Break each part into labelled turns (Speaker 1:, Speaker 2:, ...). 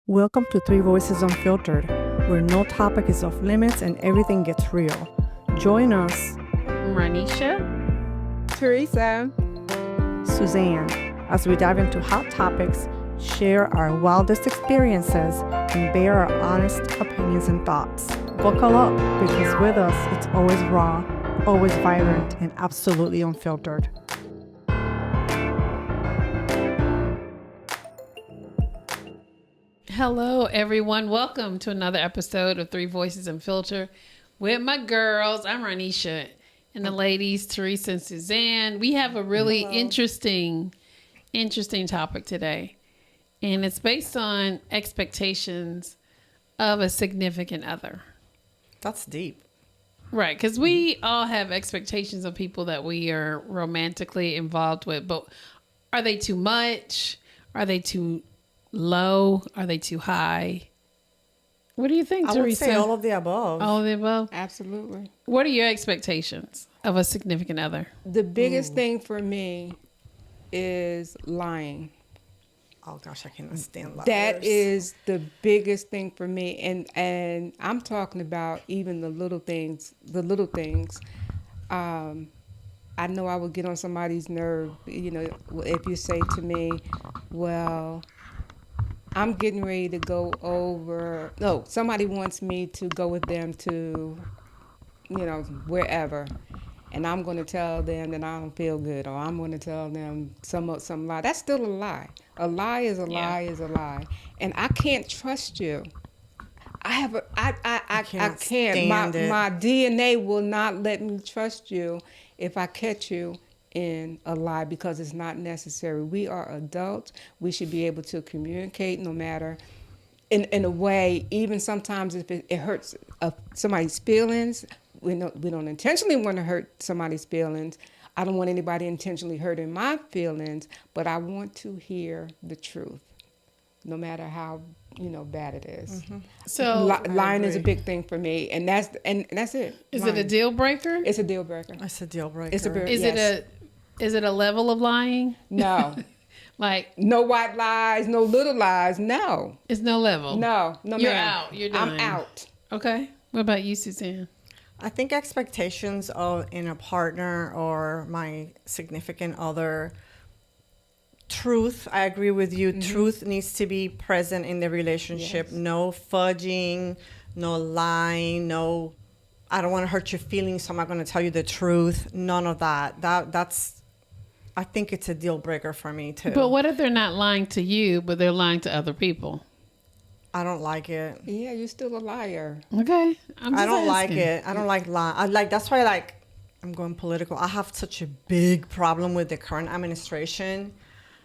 Speaker 1: Welcome to Three Voices Unfiltered, where no topic is off limits and everything gets real. Join us,
Speaker 2: Ranisha,
Speaker 3: Teresa,
Speaker 1: Suzanne, as we dive into hot topics, share our wildest experiences, and bear our honest opinions and thoughts. Buckle up, because with us, it's always raw, always vibrant, and absolutely unfiltered.
Speaker 2: hello everyone. Welcome to another episode of Three Voices Unfiltered with my girls. I'm Ranisha and the ladies, Teresa and Suzanne. We have a really interesting topic today, and it's based on expectations of a significant other.
Speaker 1: That's deep.
Speaker 2: Right, because we all have expectations of people that we are romantically involved with, but are they too much? Are they too low? Are they too high? What do you think, Teresa?
Speaker 1: I would say all of the above.
Speaker 2: All of the above?
Speaker 3: absolutely.
Speaker 2: What are your expectations of a significant other?
Speaker 3: The biggest thing for me is lying.
Speaker 1: Oh gosh, I cannot stand liars.
Speaker 3: That is the biggest thing for me, and I'm talking about even the little things. I know I would get on somebody's nerve, if you say to me, well, I'm getting ready to go over, no, somebody wants me to go with them to, wherever. And I'm going to tell them that I don't feel good, or I'm going to tell them some lie. That's still a lie. A lie is a lie is a lie. And I can't trust you. I can't. My DNA will not let me trust you if I catch you in a lie, because it's not necessary. We are adults. We should be able to communicate no matter in a way, even sometimes if it hurts somebody's feelings. We don't intentionally want to hurt somebody's feelings. I don't want anybody intentionally hurting my feelings, but I want to hear the truth, no matter how bad it is.
Speaker 1: Mm-hmm.
Speaker 2: So
Speaker 3: lying is a big thing for me, and that's it.
Speaker 2: Is
Speaker 3: lying.
Speaker 2: it a deal breaker?
Speaker 3: It's a deal breaker.
Speaker 1: It's a deal breaker.
Speaker 2: Is it a level of lying?
Speaker 3: No.
Speaker 2: Like
Speaker 3: no white lies, no little lies. No.
Speaker 2: It's no level.
Speaker 3: No.
Speaker 2: You're
Speaker 3: ma'am.
Speaker 2: out. You're done.
Speaker 3: I'm out.
Speaker 2: Okay. What about you, Suzanne?
Speaker 1: I think expectations in a partner or my significant other, truth, I agree with you. Mm-hmm. Truth needs to be present in the relationship. Yes. No fudging, no lying, no, I don't want to hurt your feelings, so I'm not going to tell you the truth. None of that. That's, I think it's a deal breaker for me too.
Speaker 2: But what if they're not lying to you, but they're lying to other people?
Speaker 1: I don't like it.
Speaker 3: Yeah, you're still a liar.
Speaker 2: Okay.
Speaker 1: I don't like it. I don't like lying. That's why I'm going political. I have such a big problem with the current administration.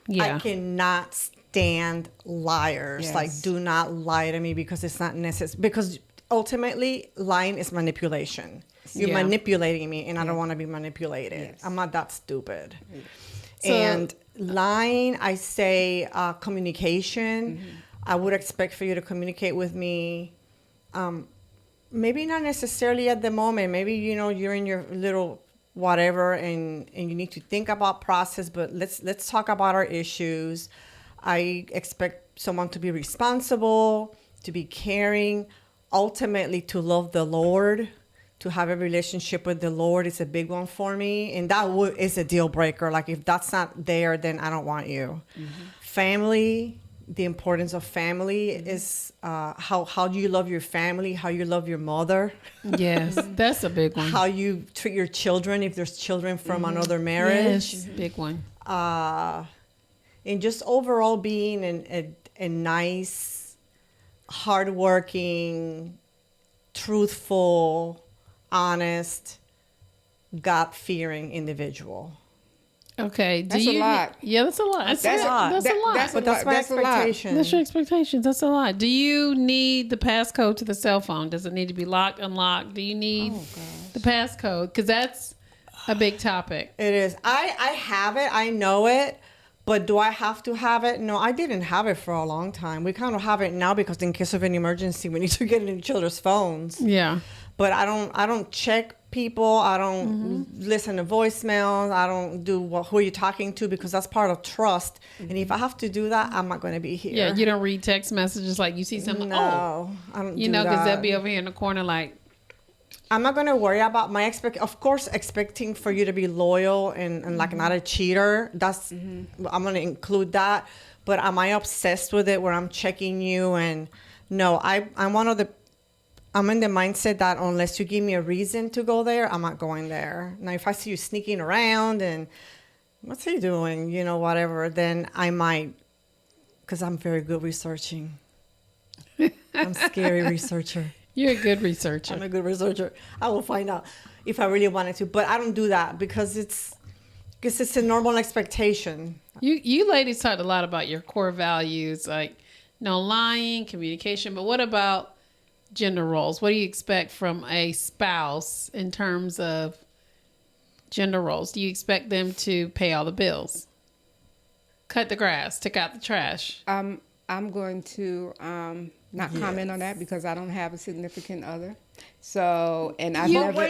Speaker 2: Yeah.
Speaker 1: I cannot stand liars.
Speaker 3: Yes.
Speaker 1: Do not lie to me, because it's not necessary. Because ultimately, lying is manipulation. You're manipulating me, and I don't want to be manipulated.
Speaker 3: Yes.
Speaker 1: I'm not that stupid.
Speaker 2: So,
Speaker 1: and lying, I say communication. Mm-hmm. I would expect for you to communicate with me. Maybe not necessarily at the moment. Maybe, you're in your little whatever and you need to think about process, but let's talk about our issues. I expect someone to be responsible, to be caring, ultimately to love the Lord, to have a relationship with the Lord is a big one for me. And that is a deal breaker. If that's not there, then I don't want you. Mm-hmm. Family. The importance of family is how do you love your family, how you love your mother.
Speaker 2: Yes, that's a big one.
Speaker 1: How you treat your children if there's children from another marriage.
Speaker 2: Yes, big one.
Speaker 1: And just overall being a nice, hardworking, truthful, honest, God-fearing individual.
Speaker 2: Okay.
Speaker 3: That's a lot.
Speaker 2: Yeah, that's a lot. That's a lot.
Speaker 1: But that's my expectation.
Speaker 2: That's your expectations. That's a lot. Do you need the passcode to the cell phone? Does it need to be locked, unlocked? Do you need the passcode? Because that's a big topic.
Speaker 1: It is. I have it. I know it. But do I have to have it? No, I didn't have it for a long time. We kind of have it now because in case of an emergency, we need to get it in each other's phones.
Speaker 2: Yeah.
Speaker 1: But I don't check people. I don't listen to voicemails. I don't do who you're talking to, because that's part of trust. And if I have to do that, I'm not going to be here.
Speaker 2: Yeah, you don't read text messages like you see something.
Speaker 1: No, I don't.
Speaker 2: You
Speaker 1: do
Speaker 2: know, because they'll
Speaker 1: that.
Speaker 2: be over here in the corner like.
Speaker 1: I'm not going to worry about my of course, expecting for you to be loyal and like not a cheater. That's I'm going to include that. But am I obsessed with it where I'm checking you? And no, I'm in the mindset that unless you give me a reason to go there, I'm not going there. Now, if I see you sneaking around and what's he doing, you know, whatever, then I might, because I'm very good researching. I'm a scary researcher.
Speaker 2: You're a good researcher.
Speaker 1: I'm a good researcher. I will find out if I really wanted to, but I don't do that because it's a normal expectation.
Speaker 2: You ladies talked a lot about your core values, like no lying, communication. But what about gender roles? What do you expect from a spouse in terms of gender roles? Do you expect them to pay all the bills, cut the grass, take out the trash?
Speaker 3: I'm going to not comment on that because I don't have a significant other. So, and I've never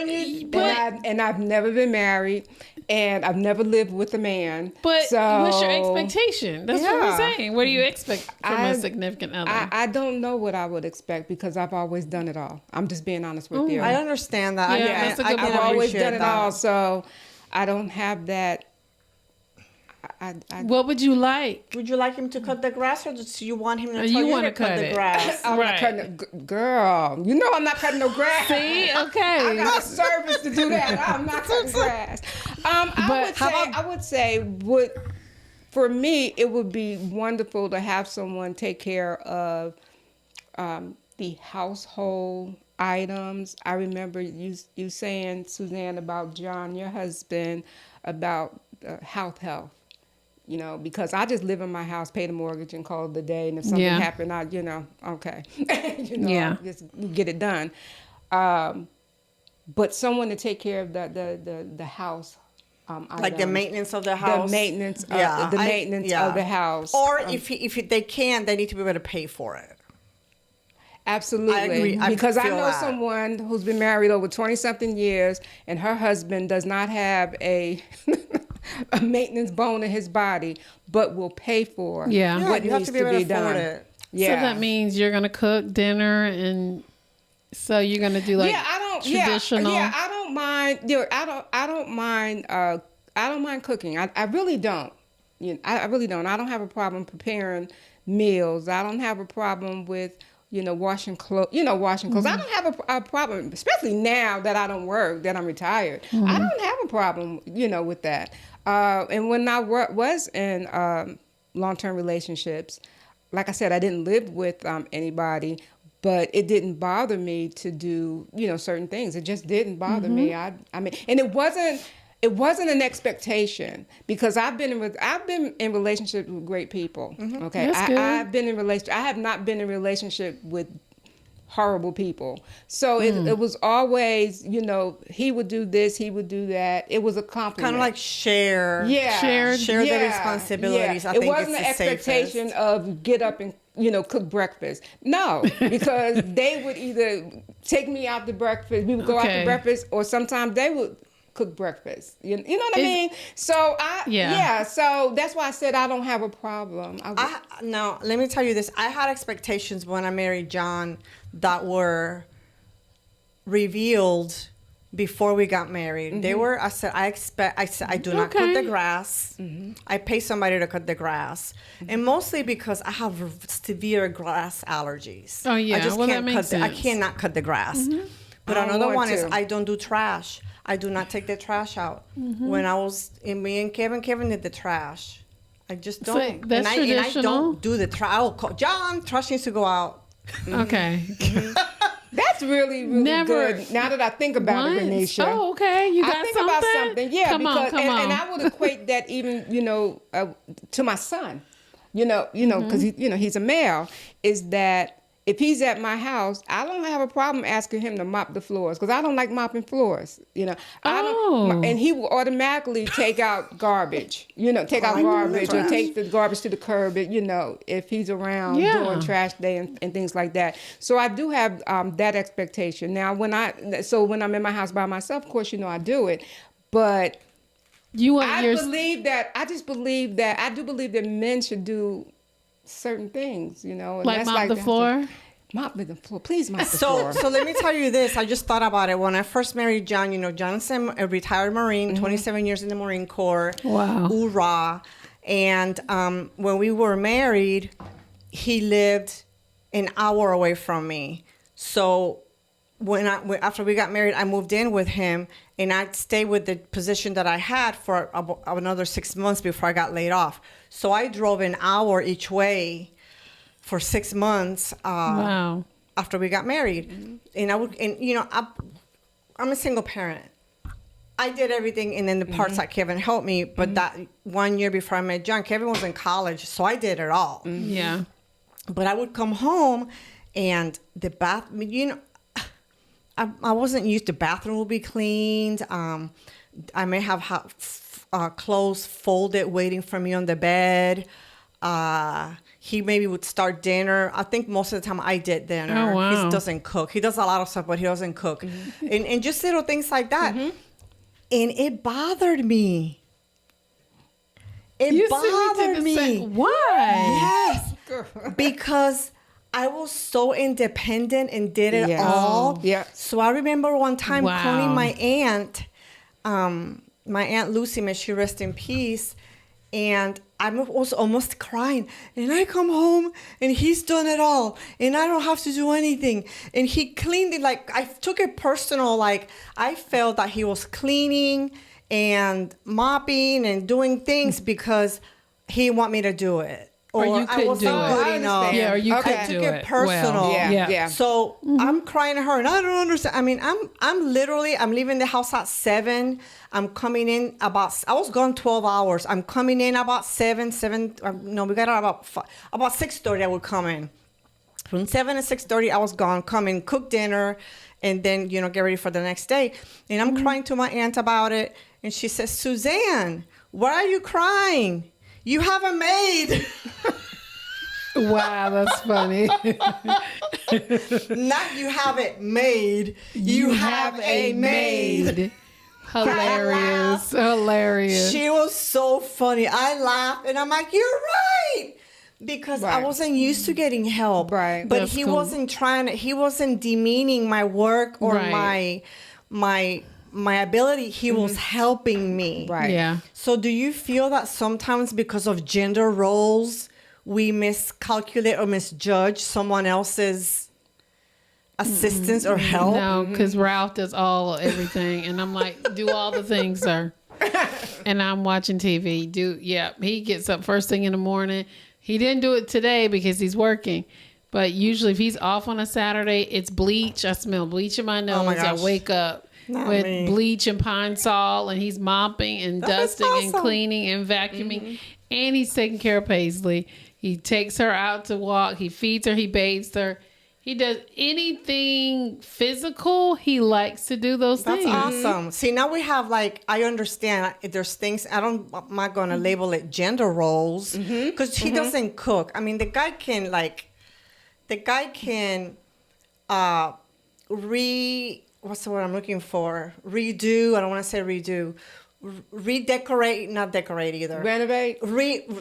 Speaker 3: been married, and I've never lived with a man.
Speaker 2: But
Speaker 3: so,
Speaker 2: what's your expectation? That's what we're saying. What do you expect from a significant other?
Speaker 3: I don't know what I would expect because I've always done it all. I'm just being honest with you.
Speaker 1: I understand that.
Speaker 2: Yeah, that's a good
Speaker 3: I've
Speaker 2: point.
Speaker 3: always done it
Speaker 1: that.
Speaker 3: all, so I don't have that.
Speaker 2: What would you like?
Speaker 1: Would you like him to cut the grass, or do you want him to tell
Speaker 2: you
Speaker 1: you
Speaker 2: wanna
Speaker 1: to cut the
Speaker 2: it.
Speaker 1: grass?
Speaker 3: I'm not cutting girl. You know I'm not cutting no grass.
Speaker 2: See, okay.
Speaker 3: I got a service to do that. I'm not cutting grass. I would say, for me, it would be wonderful to have someone take care of the household items. I remember you saying, Suzanne, about John, your husband, about health. You know, because I just live in my house, pay the mortgage, and call it a day. And if something happened, okay, just get it done. But someone to take care of the house,
Speaker 1: like the maintenance of the house,
Speaker 3: the maintenance of the house,
Speaker 1: or if they can, they need to be able to pay for it.
Speaker 3: Absolutely.
Speaker 1: I agree.
Speaker 3: Because I
Speaker 1: feel
Speaker 3: know
Speaker 1: that.
Speaker 3: someone who's been married over 20-something years, and her husband does not have a maintenance bone in his body, but will pay for what
Speaker 1: you
Speaker 3: needs
Speaker 1: have to be able to
Speaker 3: done.
Speaker 1: afford it.
Speaker 2: So that means you're going to cook dinner, and so you're going to do traditional.
Speaker 3: I don't mind. I don't mind cooking. I really don't. I really don't. I don't have a problem preparing meals. I don't have a problem with washing clothes. I don't have a problem, especially now that I don't work, that I'm retired. I don't have a problem, with that. And when I was in long-term relationships, like I said, I didn't live with anybody, but it didn't bother me to do, certain things. It just didn't bother me. I mean, and it wasn't an expectation, because I've been in relationships with great people. Okay, I've been in relationship. I have not been in relationship with horrible people. So it was always, he would do this, he would do that. It was a compliment.
Speaker 1: Kind of like share the responsibilities. I
Speaker 3: it
Speaker 1: think
Speaker 3: wasn't an expectation of get up and cook breakfast. No, because they would either take me out to breakfast. We would go out to breakfast, or sometimes they would cook breakfast. You know what I mean? So so that's why I said I don't have a problem.
Speaker 1: No, let me tell you this. I had expectations when I married John that were revealed before we got married. They were, I said, I do not cut the grass. I pay somebody to cut the grass. And mostly because I have severe grass allergies.
Speaker 2: Oh yeah,
Speaker 1: I just can't cut I cannot cut the grass. But another one is I don't do trash. I do not take the trash out. When I was in, me and Kevin did the trash. I just don't.
Speaker 2: That's traditional.
Speaker 1: And I don't do the trash. I will call John. Trash needs to go out.
Speaker 2: Okay.
Speaker 3: That's really good. Now that I think about it, Renisha.
Speaker 2: Oh, okay. You got
Speaker 3: think
Speaker 2: something?
Speaker 3: about something. Yeah,
Speaker 2: Come on.
Speaker 3: And I would equate that even, to my son. Because he's a male. Is that if he's at my house, I don't have a problem asking him to mop the floors because I don't like mopping floors. You know, and he will automatically take out garbage. You know, take out garbage or take the garbage to the curb. You know, if he's around doing trash day and things like that. So I do have that expectation. Now, when I'm in my house by myself, of course, you know, I do it, but I just believe that I do believe that men should do certain things, you know. And
Speaker 2: like mop the floor?
Speaker 3: Mop the floor. Please mop the floor.
Speaker 1: So let me tell you this. I just thought about it. When I first married John, you know, John's a retired Marine, 27 years in the Marine Corps.
Speaker 2: Wow.
Speaker 1: Hoorah. And when we were married, he lived an hour away from me. So after we got married, I moved in with him, and I stayed with the position that I had for another 6 months before I got laid off. So I drove an hour each way for 6 months.
Speaker 2: Wow.
Speaker 1: After we got married, I'm a single parent. I did everything, and then the parts that Kevin helped me. But that 1 year before I met John, Kevin was in college, so I did it all.
Speaker 2: Yeah.
Speaker 1: But I would come home, and the bath, you know, I wasn't used to bathroom will be cleaned. I may have clothes folded waiting for me on the bed. He maybe would start dinner. I think most of the time I did dinner.
Speaker 2: Oh, wow.
Speaker 1: He doesn't cook. He does a lot of stuff, but he doesn't cook. And just little things like that. And it bothered me. It bothered me.
Speaker 2: Why?
Speaker 1: Yes. Because I was so independent and did it all.
Speaker 3: Yeah.
Speaker 1: So I remember one time calling my aunt Lucy, may she rest in peace, and I was almost crying. And I come home, and he's done it all, and I don't have to do anything. And he cleaned it. Like, I took it personal. Like, I felt that he was cleaning and mopping and doing things because he want me to do it.
Speaker 2: Or you couldn't do it. Yeah, or you could do it.
Speaker 1: I took it personal.
Speaker 2: Well,
Speaker 3: yeah.
Speaker 1: So I'm crying to her, and I don't understand. I mean, I'm leaving the house at 7. I'm coming in I was gone 12 hours. I'm coming in about 7. We got out about 6:30. I would come in. From 7 to 6:30, I was gone. Come in, cook dinner, and then get ready for the next day. And I'm crying to my aunt about it, and she says, "Suzanne, why are you crying? You have a maid."
Speaker 2: Wow, that's funny.
Speaker 1: Not you have it made. You have a maid.
Speaker 2: Hilarious.
Speaker 1: She was so funny. I laughed, and I'm like, "You're right." Because I wasn't used to getting help.
Speaker 3: Right.
Speaker 1: But
Speaker 2: That's
Speaker 1: he
Speaker 2: cool.
Speaker 1: he wasn't demeaning my work or my ability. He was helping me.
Speaker 3: Right.
Speaker 2: Yeah.
Speaker 1: So do you feel that sometimes because of gender roles, we miscalculate or misjudge someone else's assistance or help?
Speaker 2: No, because Ralph does everything. And I'm like, do all the things, sir. And I'm watching TV. He gets up first thing in the morning. He didn't do it today because he's working. But usually if he's off on a Saturday, it's bleach. I smell bleach in my nose.
Speaker 1: Oh my gosh.
Speaker 2: I wake up with bleach and pine sol, and he's mopping and dusting and cleaning and vacuuming. And he's taking care of Paisley. He takes her out to walk. He feeds her. He bathes her. He does anything physical. He likes to do those things.
Speaker 1: That's awesome. See, now we have I understand there's things, I'm not going to label it gender roles because he doesn't cook. I mean, the guy can what's the word I'm looking for? Redo. I don't want to say redo. Redecorate, not decorate either.
Speaker 3: Renovate.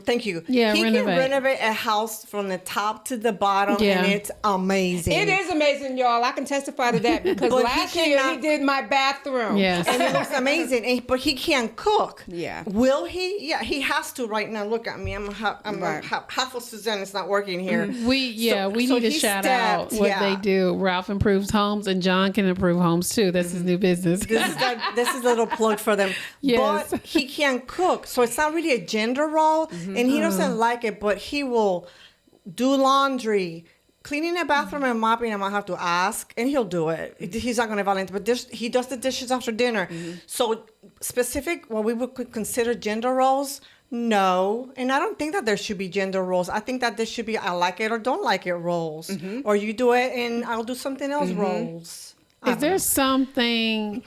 Speaker 1: Thank you.
Speaker 2: Yeah,
Speaker 1: he
Speaker 2: renovate.
Speaker 1: can renovate a house from the top to the bottom, and it's amazing.
Speaker 3: It is amazing, y'all. I can testify to that because last year he did my bathroom.
Speaker 2: Yes.
Speaker 1: And it looks amazing. But he can't cook.
Speaker 3: Yeah.
Speaker 1: Will he? Yeah, he has to right now. Look at me. I'm half of Suzanne is not working here.
Speaker 2: We need to shout out what they do. Ralph improves homes, and John can improve homes too. That's his new business.
Speaker 1: This is a little plug for them.
Speaker 2: Yes.
Speaker 1: But he can't cook, so it's not really a gender role, and he doesn't like it. But he will do laundry, cleaning a bathroom, and mopping. I might have to ask, and he'll do it. He's not going to volunteer, but he does the dishes after dinner. So specific, what we would consider gender roles, No, and I don't think that there should be gender roles. I think that there should be I like it or don't like it roles, or you do it and I'll do something else roles.
Speaker 2: Is there something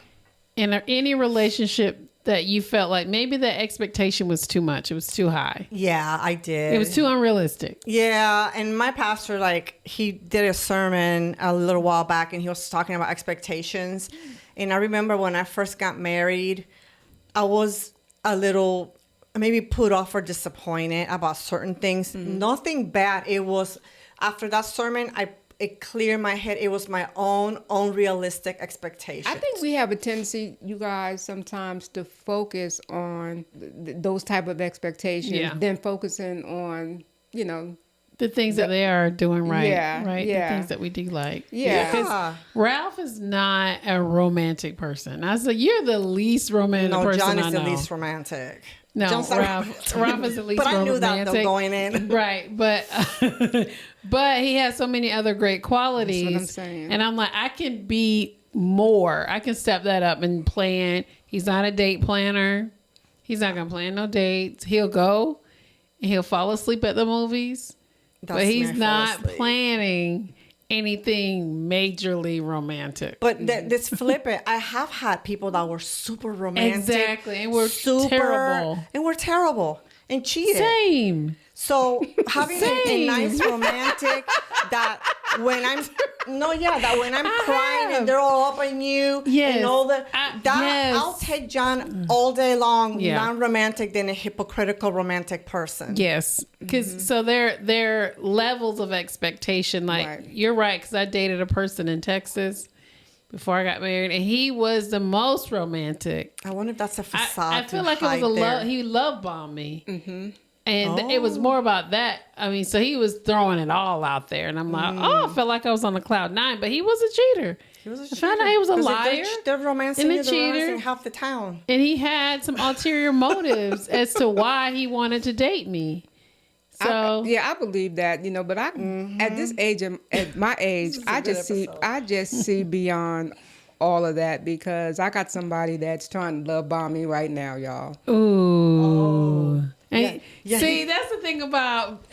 Speaker 2: in any relationship that you felt like maybe the expectation was too much? It was too high.
Speaker 1: Yeah, I did.
Speaker 2: It was too unrealistic.
Speaker 1: Yeah, and my pastor, like, he did a sermon a little while back, and he was talking about expectations. And I remember when I first got married, I was a little maybe put off or disappointed about certain things. Nothing bad. It was after that sermon, it cleared my head. It was my own unrealistic expectations.
Speaker 3: I think we have a tendency, you guys, sometimes to focus on those type of expectations, than focusing on,
Speaker 2: the things that they are doing right.
Speaker 3: Yeah,
Speaker 2: right.
Speaker 3: yeah.
Speaker 2: The things that we do like.
Speaker 3: Yeah.
Speaker 2: Because Ralph is not a romantic person. I said, you're the least romantic person
Speaker 1: John is
Speaker 2: I
Speaker 1: the
Speaker 2: know.
Speaker 1: least romantic.
Speaker 2: No,
Speaker 1: John's
Speaker 2: Ralph is the least romantic.
Speaker 1: But I knew that though going in.
Speaker 2: Right, but he has so many other great qualities.
Speaker 3: That's what I'm saying.
Speaker 2: And I'm like, I can be more. I can step that up and plan. He's not a date planner. He's not going to plan no dates. He'll go and he'll fall asleep at the movies. But he's not planning anything majorly romantic.
Speaker 1: But this flip it. I have had people that were super romantic.
Speaker 2: Exactly. And we're terrible.
Speaker 1: And we're terrible. And cheated.
Speaker 2: Same.
Speaker 1: So having a nice romantic that when I'm crying and they're all up on you and all I'll take John all day long, non-romantic than a hypocritical romantic person.
Speaker 2: Yes, because so their levels of expectation, like you're right, because I dated a person in Texas before I got married, and he was the most romantic.
Speaker 1: I wonder if that's a facade.
Speaker 2: I feel like it was he love bombed me. And it was more about that. I mean, so he was throwing it all out there. And I'm like, I felt like I was on the cloud nine. But he was a cheater. I found out he was a liar.
Speaker 1: They're romancing
Speaker 2: and a cheater.
Speaker 1: Half the town.
Speaker 2: And he had some ulterior motives as to why he wanted to date me. So
Speaker 3: I believe that, but I at this age, at my age, I just see beyond all of that, because I got somebody that's trying to love bomb me right now, y'all.
Speaker 2: Ooh. And see, that's the thing about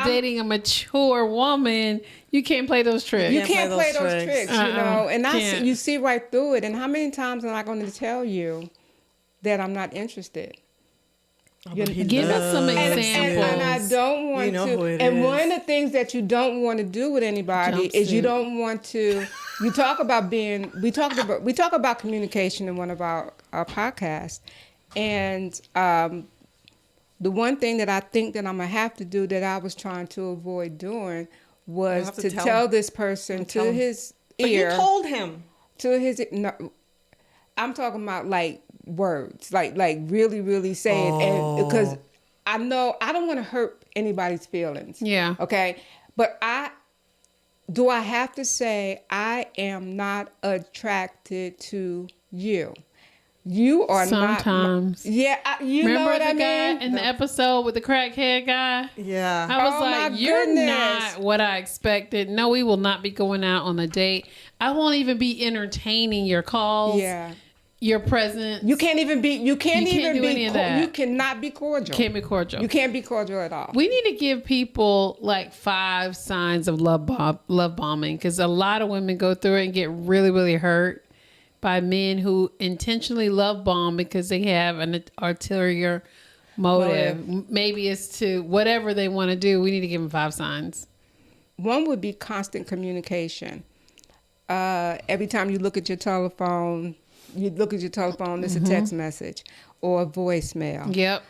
Speaker 2: dating a mature woman. You can't play those tricks.
Speaker 3: You can't play those tricks, And you see right through it. And how many times am I going to tell you that I'm not interested?
Speaker 2: Give us some examples.
Speaker 3: And I don't want to. And one of the things that you don't want to do with anybody is you don't want to. You talk about we talk about communication in one of our podcasts, and the one thing that I think that I'm going to have to do that I was trying to avoid doing was to tell this person to his ear.
Speaker 1: But you told him.
Speaker 3: To his no, I'm talking about like words, like really, really saying, and because I know I don't want to hurt anybody's feelings.
Speaker 2: Yeah.
Speaker 3: Okay. But I have to say I am not attracted to you. You are
Speaker 2: sometimes.
Speaker 3: Not. Yeah, you
Speaker 2: remember
Speaker 3: know what I mean?
Speaker 2: Guy in the episode with the crackhead guy?
Speaker 1: Yeah.
Speaker 2: I was like, you're not what I expected. No, we will not be going out on a date. I won't even be entertaining your calls.
Speaker 3: Yeah.
Speaker 2: Your presence.
Speaker 3: You can't even be. You can't even
Speaker 2: do any of that.
Speaker 3: You cannot be cordial.
Speaker 2: Can't be cordial.
Speaker 3: You can't be cordial at all.
Speaker 2: We need to give people like 5 signs of love bombing, because a lot of women go through it and get really, really hurt by men who intentionally love bomb because they have an ulterior motive. Maybe it's to whatever they want to do. We need to give them 5 signs.
Speaker 3: One would be constant communication. Every time you look at your telephone, it's a text message or a voicemail.
Speaker 2: Yep.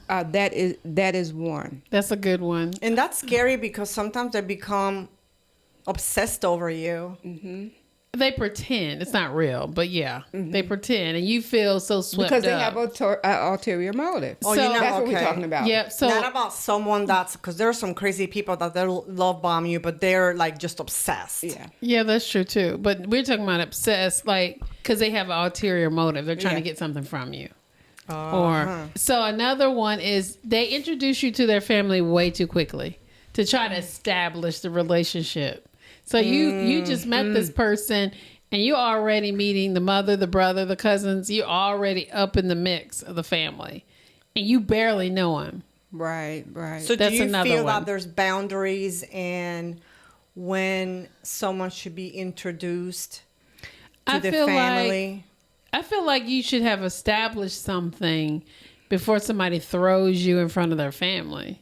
Speaker 3: That is one.
Speaker 2: That's a good one.
Speaker 1: And that's scary because sometimes they become obsessed over you.
Speaker 3: Mm-hmm.
Speaker 2: They pretend it's not real, but they pretend, and you feel so swept
Speaker 3: because they
Speaker 2: up.
Speaker 3: have ulterior motive.
Speaker 1: Oh,
Speaker 3: that's what we're talking about.
Speaker 2: Yep. So
Speaker 1: not about someone that's, because there are some crazy people that they'll love bomb you, but they're like just obsessed.
Speaker 2: Yeah, that's true too. But we're talking about obsessed, like because they have an ulterior motive. They're trying to get something from you. So another one is they introduce you to their family way too quickly to try to establish the relationship. So you just met this person and you're already meeting the mother, the brother, the cousins. You're already up in the mix of the family. and you barely know him.
Speaker 3: Right.
Speaker 1: So
Speaker 2: That's
Speaker 1: do you
Speaker 2: another
Speaker 1: feel
Speaker 2: one.
Speaker 1: that there's boundaries and when someone should be introduced to the family?
Speaker 2: I feel like you should have established something before somebody throws you in front of their family.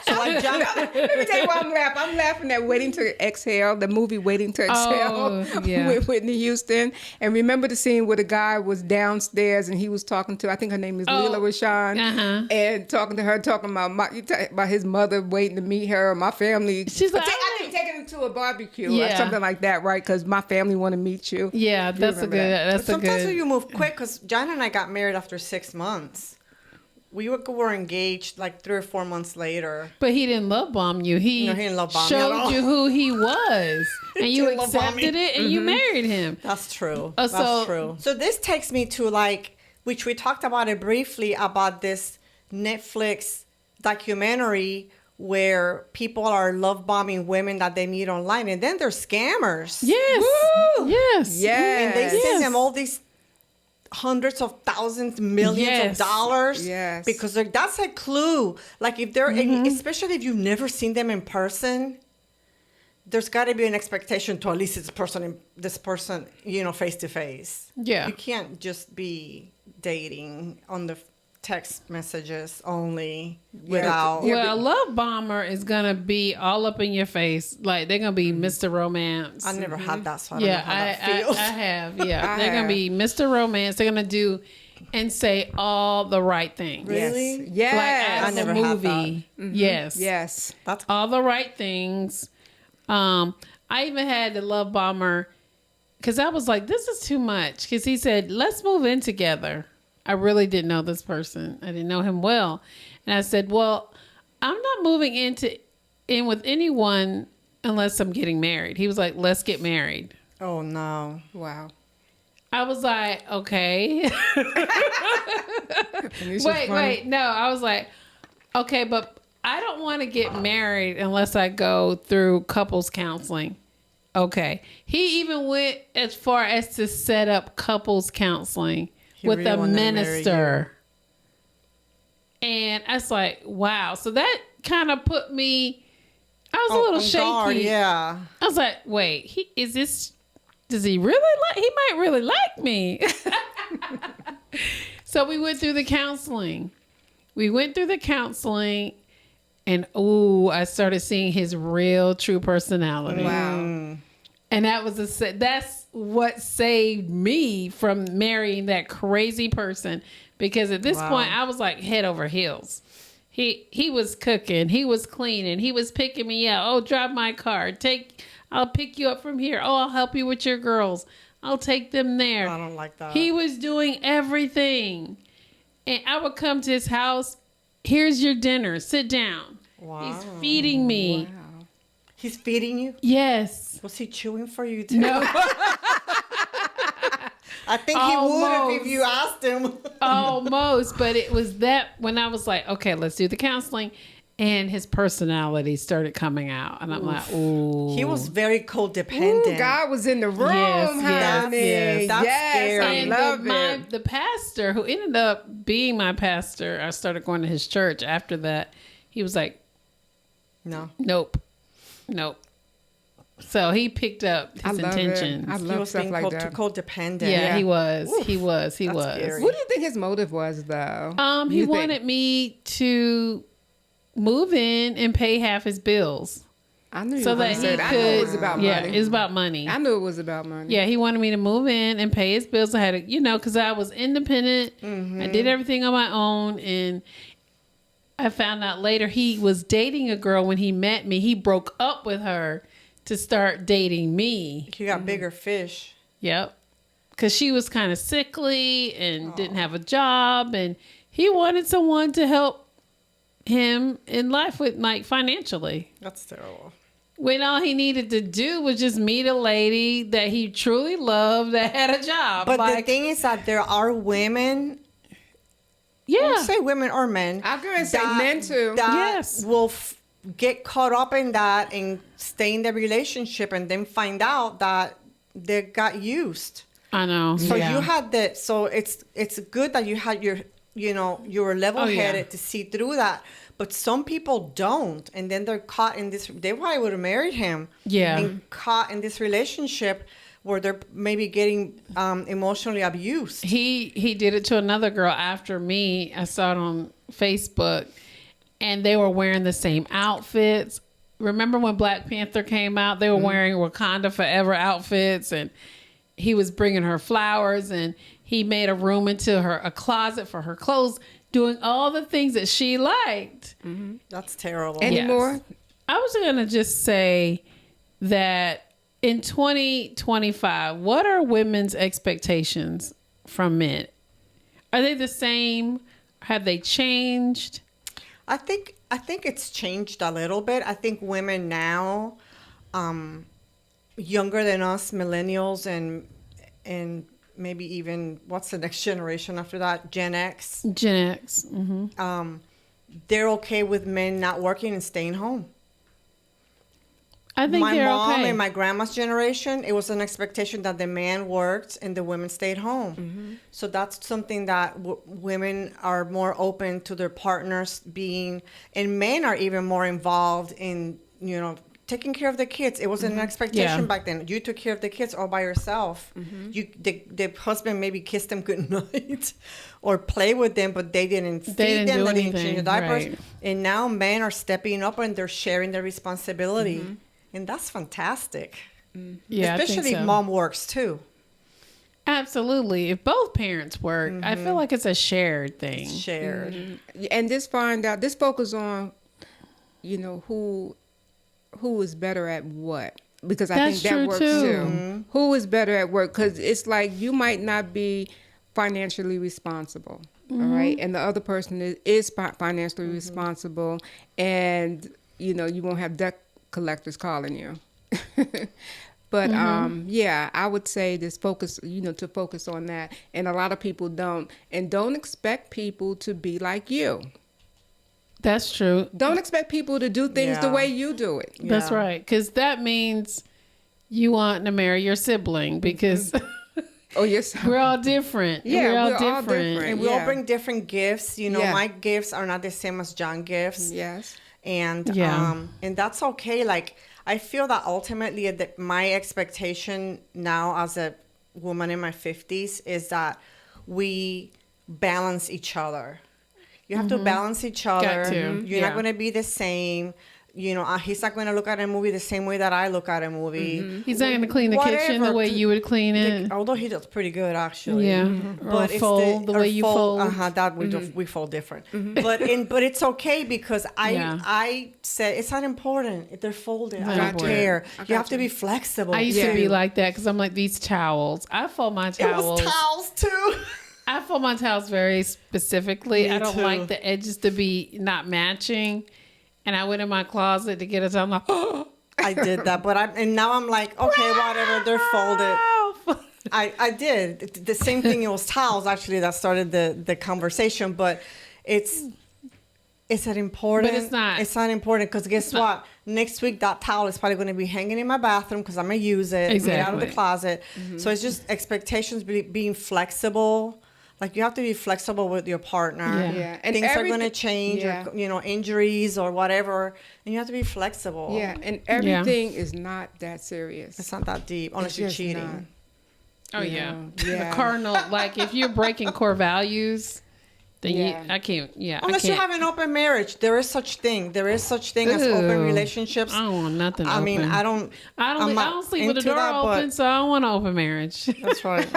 Speaker 1: So like John,
Speaker 3: Let me tell you why I'm laughing. I'm laughing at Waiting to Exhale, the movie Waiting to Exhale with Whitney Houston. And remember the scene where the guy was downstairs and he was talking to, I think her name is Leela Rashawn, and talking to her, talking about his mother waiting to meet her, my family.
Speaker 2: She's like,
Speaker 3: I think taking him to a barbecue or something like that, right? Because my family want to meet you.
Speaker 2: Yeah, that's a good.
Speaker 1: sometimes when you move quick, because John and I got married after 6 months. We were engaged like 3 or 4 months later.
Speaker 2: But he didn't love bomb you. He
Speaker 1: didn't love bomb me at
Speaker 2: showed
Speaker 1: all.
Speaker 2: you who he was, and you
Speaker 1: Didn't love bomb me.
Speaker 2: accepted it, and you married him.
Speaker 1: That's true.
Speaker 2: So-
Speaker 1: That's true. So this takes me to like, which we talked about it briefly, about this Netflix documentary where people are love bombing women that they meet online, and then they're scammers.
Speaker 2: Yes,
Speaker 3: Woo!
Speaker 2: yes,
Speaker 1: And they
Speaker 2: Yes.
Speaker 1: send them all these hundreds of thousands, millions
Speaker 2: Yes.
Speaker 1: of dollars.
Speaker 3: Yes.
Speaker 1: Because that's a clue. Like if they're, especially if you've never seen them in person, there's got to be an expectation to at least this person, face to face.
Speaker 2: Yeah.
Speaker 1: You can't just be dating on the text messages only without.
Speaker 2: Well, a love bomber is gonna be all up in your face. Like they're gonna be Mr. Romance.
Speaker 1: I never had that, so I don't know how that feels.
Speaker 2: I have. Yeah,
Speaker 3: I
Speaker 2: they're gonna
Speaker 3: have.
Speaker 2: be Mr. Romance. They're gonna do and say all the right things.
Speaker 1: Really?
Speaker 3: Yes.
Speaker 2: Like as
Speaker 1: I never
Speaker 2: a
Speaker 1: had that.
Speaker 2: movie. Yes.
Speaker 3: Yes.
Speaker 1: That's
Speaker 2: All the right things. I even had the love bomber because I was like, this is too much. Because he said, let's move in together. I really didn't know this person. I didn't know him well. And I said, well, I'm not moving in with anyone unless I'm getting married. He was like, let's get married.
Speaker 1: Oh no.
Speaker 3: Wow.
Speaker 2: I was like, okay. Wait. No, I was like, okay, but I don't want to get married unless I go through couples counseling. Okay. He even went as far as to set up couples counseling with
Speaker 1: really
Speaker 2: a
Speaker 1: wanted to marry
Speaker 2: minister. And I was like, wow. So that kind of put me, I was a little
Speaker 1: on
Speaker 2: shaky.
Speaker 1: guard, yeah.
Speaker 2: I was like, wait, does he really he might really like me. So we went through the counseling. And I started seeing his real true personality.
Speaker 3: Wow.
Speaker 2: And that's what saved me from marrying that crazy person. Because at this point I was like head over heels. He was cooking, he was cleaning, he was picking me up. Oh, drive my car. I'll pick you up from here. Oh, I'll help you with your girls. I'll take them there.
Speaker 1: I don't like that.
Speaker 2: He was doing everything. And I would come to his house. Here's your dinner. Sit down.
Speaker 1: Wow.
Speaker 2: He's feeding me.
Speaker 3: Wow.
Speaker 1: He's feeding you?
Speaker 2: Yes.
Speaker 1: Was he chewing for you too?
Speaker 2: No.
Speaker 1: I think he would if you asked him.
Speaker 2: Almost. But it was that when I was like, okay, let's do the counseling. And his personality started coming out. And I'm like, ooh.
Speaker 1: He was very codependent.
Speaker 3: Ooh, God was in the room,
Speaker 2: Yes,
Speaker 3: honey.
Speaker 2: yes.
Speaker 1: That's
Speaker 3: Yes,
Speaker 1: scary.
Speaker 3: I
Speaker 2: And
Speaker 3: love it.
Speaker 2: the pastor who ended up being my pastor, I started going to his church after that. He was like,
Speaker 1: No.
Speaker 2: nope. So he picked up
Speaker 3: I
Speaker 2: his
Speaker 3: love
Speaker 2: intentions.
Speaker 3: it. I
Speaker 1: He
Speaker 3: love
Speaker 1: was
Speaker 3: stuff
Speaker 1: being
Speaker 3: like that.
Speaker 1: codependent.
Speaker 2: Yeah, he was.
Speaker 1: Oof.
Speaker 2: He was.
Speaker 1: That's scary.
Speaker 3: What do you think his motive was, though?
Speaker 2: He
Speaker 3: You think?
Speaker 2: wanted me to move in and pay half his bills.
Speaker 3: I knew you
Speaker 2: So
Speaker 3: were
Speaker 2: that
Speaker 3: gonna
Speaker 2: he
Speaker 3: say
Speaker 2: could.
Speaker 3: that. I knew it was about
Speaker 2: yeah,
Speaker 3: money.
Speaker 2: it's about money.
Speaker 3: I knew it was about money.
Speaker 2: Yeah, he wanted me to move in and pay his bills. I had to, because I was independent. I did everything on my own. And I found out later he was dating a girl when he met me. He broke up with her to start dating me.
Speaker 1: He got bigger fish.
Speaker 2: Yep. Because she was kind of sickly and didn't have a job. And he wanted someone to help him in life with, like, financially.
Speaker 1: That's terrible.
Speaker 2: When all he needed to do was just meet a lady that he truly loved that had a job.
Speaker 1: But the
Speaker 2: like,
Speaker 1: thing is that there are women,
Speaker 2: yeah.
Speaker 1: say women or men,
Speaker 3: I'm going to say men too.
Speaker 1: that
Speaker 2: Yes.
Speaker 1: will get caught up in that and stay in the relationship and then find out that they got used.
Speaker 2: I know.
Speaker 1: So
Speaker 2: yeah.
Speaker 1: you had that. So it's good that you had you're level-headed
Speaker 2: yeah.
Speaker 1: to see through that. But some people don't, and then they're caught in this. They probably would have married him,
Speaker 2: Yeah.
Speaker 1: and caught in this relationship where they're maybe getting emotionally abused.
Speaker 2: He did it to another girl after me. I saw it on Facebook, and they were wearing the same outfits. Remember when Black Panther came out? They were wearing Wakanda Forever outfits, and he was bringing her flowers, and he made a room into a closet for her clothes, doing all the things that she liked.
Speaker 1: That's terrible.
Speaker 3: Any more?
Speaker 2: I was going to just say that in 2025, what are women's expectations from men? Are they the same? Have they changed?
Speaker 1: I think it's changed a little bit. I think women now, younger than us, millennials, and maybe even what's the next generation after that, Gen X.
Speaker 2: Gen X. Mm-hmm.
Speaker 1: They're okay with men not working and staying home.
Speaker 2: I think
Speaker 1: My
Speaker 2: they're
Speaker 1: mom
Speaker 2: okay.
Speaker 1: and my grandma's generation, it was an expectation that the man worked and the women stayed home. So that's something that women are more open to their partners being, and men are even more involved in, taking care of the kids. It was an expectation back then. You took care of the kids all by yourself. The husband maybe kissed them goodnight or play with them, but they didn't feed
Speaker 2: didn't
Speaker 1: them.
Speaker 2: do
Speaker 1: They didn't
Speaker 2: anything,
Speaker 1: change the diapers.
Speaker 2: right.
Speaker 1: And now men are stepping up and they're sharing their responsibility. And that's fantastic.
Speaker 2: Yeah,
Speaker 1: Especially
Speaker 2: I think
Speaker 1: if
Speaker 2: so.
Speaker 1: mom works too.
Speaker 2: Absolutely. If both parents work, I feel like it's a shared thing.
Speaker 1: It's shared.
Speaker 3: And just focus on, who is better at what. Because I
Speaker 2: That's
Speaker 3: think that
Speaker 2: true,
Speaker 3: works
Speaker 2: too.
Speaker 3: Who is better at work? Because it's like you might not be financially responsible, all right? And the other person is financially responsible, and, you won't have debt collectors calling you. But yeah, I would say this focus, to focus on that. And a lot of people don't. And don't expect people to be like you.
Speaker 2: That's true.
Speaker 3: Don't expect people to do things the
Speaker 1: Yeah.
Speaker 3: way you do it.
Speaker 2: That's
Speaker 1: Yeah.
Speaker 2: right. Because that means you want to marry your sibling because
Speaker 3: Oh, yes.
Speaker 2: we're all different.
Speaker 3: Yeah,
Speaker 2: we're all
Speaker 3: we're all
Speaker 2: different.
Speaker 3: different.
Speaker 1: And we all
Speaker 3: Yeah.
Speaker 1: bring different gifts.
Speaker 3: Yeah.
Speaker 1: My gifts are not the same as John's gifts.
Speaker 3: Yes.
Speaker 1: And
Speaker 2: Yeah.
Speaker 1: and that's okay. Like, I feel that ultimately that my expectation now as a woman in my 50s is that we balance each other. You have to balance each other.
Speaker 2: to.
Speaker 1: You're
Speaker 2: Yeah.
Speaker 1: not going to be the same. He's not going to look at a movie the same way that I look at a movie.
Speaker 2: He's not going to clean the kitchen the
Speaker 1: Whatever.
Speaker 2: way you would clean it.
Speaker 1: Although he does pretty good, actually.
Speaker 2: Yeah. Or
Speaker 1: it's
Speaker 2: fold the way you fold.
Speaker 1: That we fold different. But it's okay because
Speaker 2: Yeah.
Speaker 1: I said it's not important if they're folded. I
Speaker 2: Not
Speaker 1: don't
Speaker 2: important.
Speaker 1: care.
Speaker 3: I
Speaker 1: You have
Speaker 3: got
Speaker 1: to
Speaker 3: you.
Speaker 1: be flexible.
Speaker 2: I used
Speaker 3: Yeah.
Speaker 2: to be like that because I'm like, these towels. I fold my
Speaker 1: It
Speaker 2: towels.
Speaker 1: was towels too.
Speaker 2: I fold my towels very specifically.
Speaker 1: Me
Speaker 2: I don't
Speaker 1: too.
Speaker 2: like the edges to be not matching. And I went in my closet to get a towel. I'm like, oh,
Speaker 1: I did that, and now I'm like, okay, whatever. They're folded. I did the same thing. It was towels actually that started the conversation, but it's not important.
Speaker 2: But it's not.
Speaker 1: It's not important because guess what? Next week that towel is probably going to be hanging in my bathroom because I'm gonna use it. Get out of the
Speaker 2: Exactly.
Speaker 1: closet. So it's just expectations being flexible. Like you have to be flexible with your partner.
Speaker 2: Yeah.
Speaker 3: Yeah. And
Speaker 1: Things are going to
Speaker 3: everything-
Speaker 1: change,
Speaker 3: yeah.
Speaker 1: or injuries or whatever, and you have to be flexible.
Speaker 3: Yeah. And everything is not that serious.
Speaker 1: It's not that deep unless
Speaker 3: It's
Speaker 1: you're
Speaker 3: just
Speaker 1: cheating.
Speaker 3: not.
Speaker 2: oh
Speaker 3: Yeah.
Speaker 2: yeah.
Speaker 3: Yeah.
Speaker 2: The cardinal, like if you're breaking core values, then
Speaker 3: Yeah.
Speaker 2: I can't. Yeah.
Speaker 1: Unless
Speaker 2: I
Speaker 1: you
Speaker 2: can't.
Speaker 1: have an open marriage, there is such thing. There is such thing as open
Speaker 2: Ew.
Speaker 1: relationships.
Speaker 2: I don't want nothing
Speaker 1: I mean,
Speaker 2: open.
Speaker 1: I don't.
Speaker 2: I
Speaker 1: I'm not
Speaker 2: don't sleep with the
Speaker 1: into
Speaker 2: door
Speaker 1: that, but-
Speaker 2: open, so I don't want an open marriage.
Speaker 1: That's right.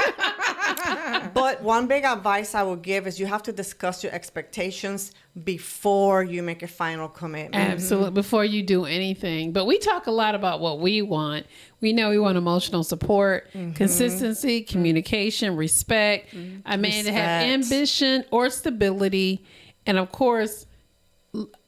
Speaker 1: But one big advice I would give is you have to discuss your expectations before you make a final commitment.
Speaker 2: Absolutely. Before you do anything. But we talk a lot about what we want. We know we want emotional support, consistency, communication, respect, a man to have
Speaker 1: Respect.
Speaker 2: ambition or stability, and of course,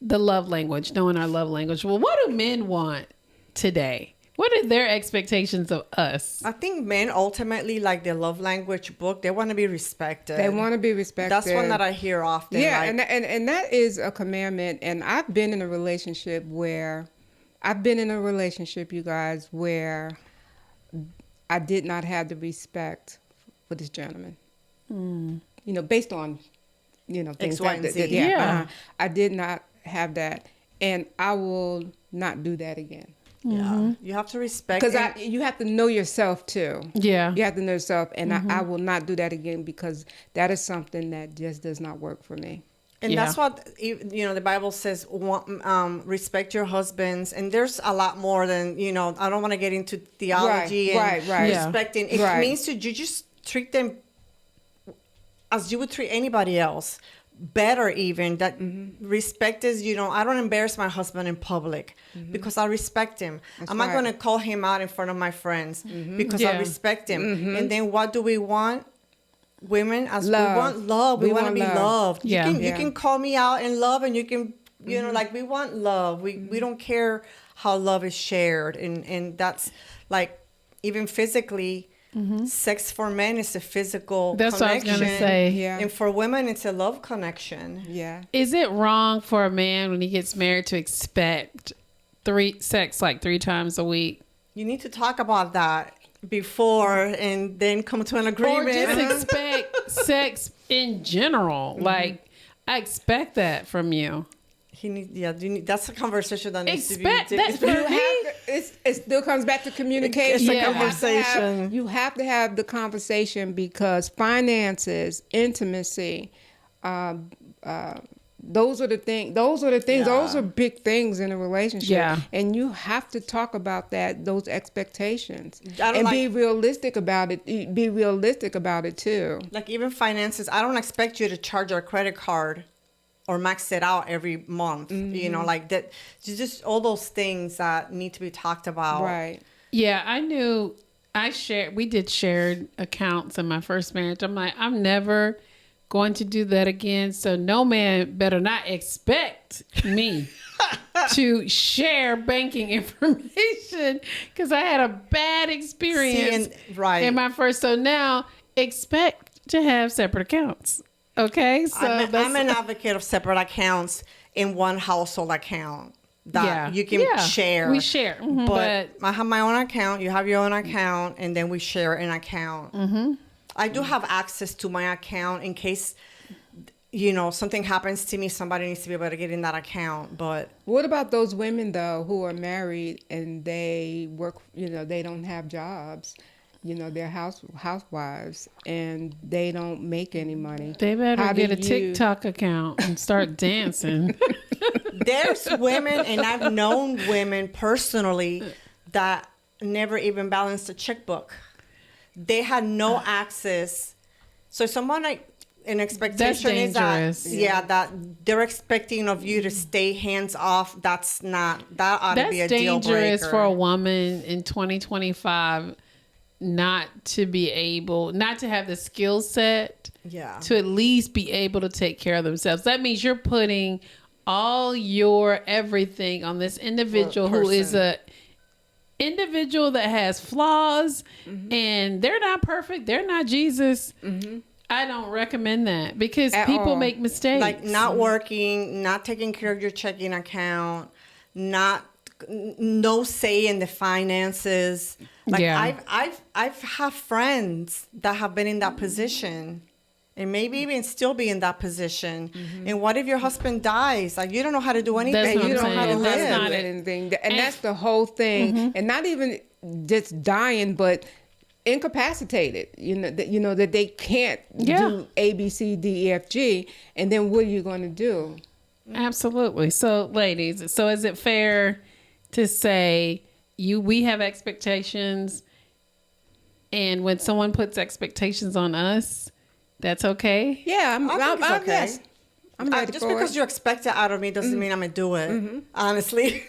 Speaker 2: the love language, knowing our love language. Well, what do men want today? What are their expectations of us?
Speaker 1: I think men ultimately, like the love language book, they want to be respected.
Speaker 3: They want to be respected.
Speaker 1: That's one that I hear often.
Speaker 3: Yeah,
Speaker 1: like,
Speaker 3: and that is a commandment. And I've been in a relationship, you guys, where I did not have the respect for this gentleman. Based on things
Speaker 1: X, Y, and Z.
Speaker 2: Yeah.
Speaker 3: I did not have that, and I will not do that again.
Speaker 1: Yeah, you have to respect.
Speaker 3: Because you have to know yourself too.
Speaker 2: Yeah.
Speaker 3: You have to know yourself, and I will not do that again, because that is something that just does not work for me.
Speaker 1: And that's what, the Bible says, respect your husbands. And there's a lot more than, I don't want to get into theology and respecting. It means to you just treat them as you would treat anybody else. Better even. That respect is, I don't embarrass my husband in public because I respect him. I'm not going to call him out in front of my friends because I respect him. And then what do we want? Women, as love. We want love. We want to be loved. You can call me out in love, and you can, like, we want love. We don't care how love is shared, and that's like even physically. Sex for men is a physical connection.
Speaker 2: What I was gonna say.
Speaker 3: Yeah.
Speaker 1: And for women, it's a love connection.
Speaker 3: Yeah.
Speaker 2: Is it wrong for a man when he gets married to expect sex like 3 times a week?
Speaker 1: You need to talk about that before and then come to an agreement.
Speaker 2: Or just expect sex in general. Like, I expect that from you.
Speaker 1: That's a conversation that needs to be.
Speaker 2: That's for me.
Speaker 3: It still comes back to communication.
Speaker 1: It's a conversation.
Speaker 3: You have to have the conversation, because finances, intimacy, those are the things. Those are big things in a relationship.
Speaker 2: Yeah.
Speaker 3: And you have to talk about those expectations, and be realistic about it. Be realistic about it too.
Speaker 1: Like even finances, I don't expect you to charge your credit card or max it out every month. Like that. Just all those things that need to be talked about.
Speaker 3: Right.
Speaker 2: Yeah, I knew. We did shared accounts in my first marriage. I'm like, I'm never going to do that again. So no man better not expect me to share banking information, because I had a bad experience in my first. So now expect to have separate accounts. Okay, so
Speaker 1: I'm an advocate of separate accounts in one household account that you can share.
Speaker 2: We share,
Speaker 1: but I have my own account. You have your own account, and then we share an account. I do have access to my account in case something happens to me. Somebody needs to be able to get in that account. But
Speaker 3: what about those women though who are married and they work? They don't have jobs. They're housewives, and they don't make any money.
Speaker 2: They better get a TikTok account and start dancing.
Speaker 1: There's women, and I've known women personally that never even balanced a checkbook. They had no access. So someone an expectation is that that they're expecting of you to stay hands off. That ought to be a deal breaker.
Speaker 2: That's dangerous for a woman in 2025. Not to have the skill set to at least be able to take care of themselves. That means you're putting all your everything on this individual who is a individual that has flaws, and they're not perfect. They're not Jesus. I don't recommend that, because people make mistakes.
Speaker 1: Like not working, not taking care of your checking account, no say in the finances. Like I've had friends that have been in that position, and maybe even still be in that position. And what if your husband dies? Like you don't know how to do anything. You don't know how to live.
Speaker 3: That's not anything, and that's the whole thing. And not even just dying, but incapacitated. That they can't do A, B, C, D, E, F, G, and then what are you going to do?
Speaker 2: Absolutely. So, ladies, is it fair to say we have expectations, and when someone puts expectations on us, that's okay?
Speaker 1: Yeah, I think it's okay.
Speaker 3: Yes. I'm ready
Speaker 1: just because you expect it out of me doesn't mean I'm gonna do it. Honestly,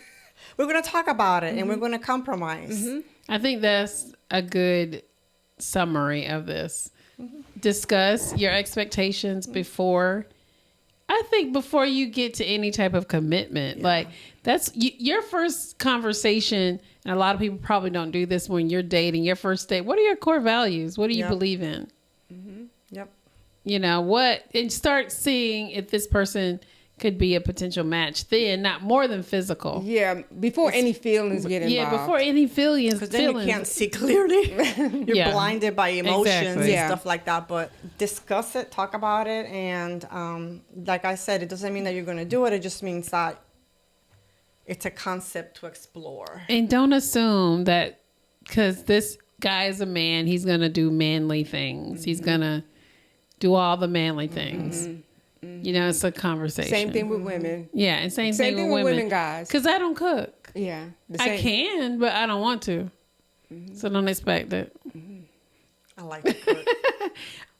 Speaker 1: we're gonna talk about it and we're gonna compromise.
Speaker 2: I think that's a good summary of this. Discuss your expectations before you get to any type of commitment. Like that's your first conversation, and a lot of people probably don't do this when you're dating. Your first date, what are your core values? What do you believe in?
Speaker 1: Yep.
Speaker 2: And start seeing if this person could be a potential match then, not more than physical.
Speaker 3: Yeah, before any feelings get involved.
Speaker 2: Yeah, before any feelings.
Speaker 1: Because then you can't see clearly. You're
Speaker 2: Yeah.
Speaker 1: blinded by emotions
Speaker 2: Exactly.
Speaker 1: and stuff like that. But discuss it, talk about it. And like I said, it doesn't mean that you're going to do it. It just means that it's a concept to explore.
Speaker 2: And don't assume that because this guy is a man, he's going to do manly things. He's going to do all the manly things. You know, it's a conversation.
Speaker 3: Same thing with women.
Speaker 2: Yeah, and same
Speaker 3: Same
Speaker 2: thing with women.
Speaker 3: guys.
Speaker 2: Because I don't cook.
Speaker 3: Yeah.
Speaker 2: I can, but I don't want to. So don't expect it.
Speaker 1: I like to cook.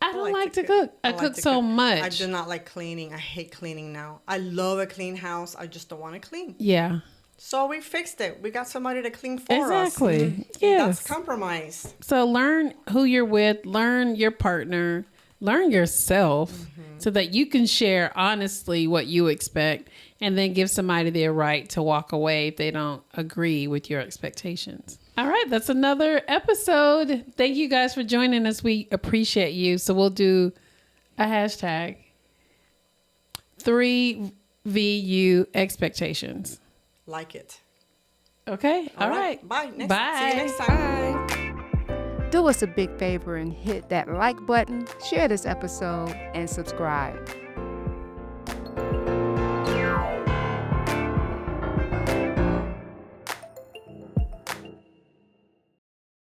Speaker 2: I don't like to cook. I
Speaker 1: like
Speaker 2: cook
Speaker 1: to
Speaker 2: so
Speaker 1: cook.
Speaker 2: much.
Speaker 1: I do not like cleaning. I hate cleaning now. I love a clean house. I just don't want to clean.
Speaker 2: Yeah.
Speaker 1: So we fixed it. We got somebody to clean for us.
Speaker 2: Exactly. Yes.
Speaker 1: That's compromise.
Speaker 2: So learn who you're with, learn your partner, learn yourself so that you can share honestly what you expect and then give somebody their right to walk away if they don't agree with your expectations. All right, that's another episode. Thank you guys for joining us. We appreciate you. So we'll do a hashtag 3VU expectations.
Speaker 1: Like it.
Speaker 2: Okay. All right.
Speaker 1: Bye. See you
Speaker 2: Bye.
Speaker 1: next time.
Speaker 3: Bye. Do us a big favor and hit that like button, share this episode, and subscribe.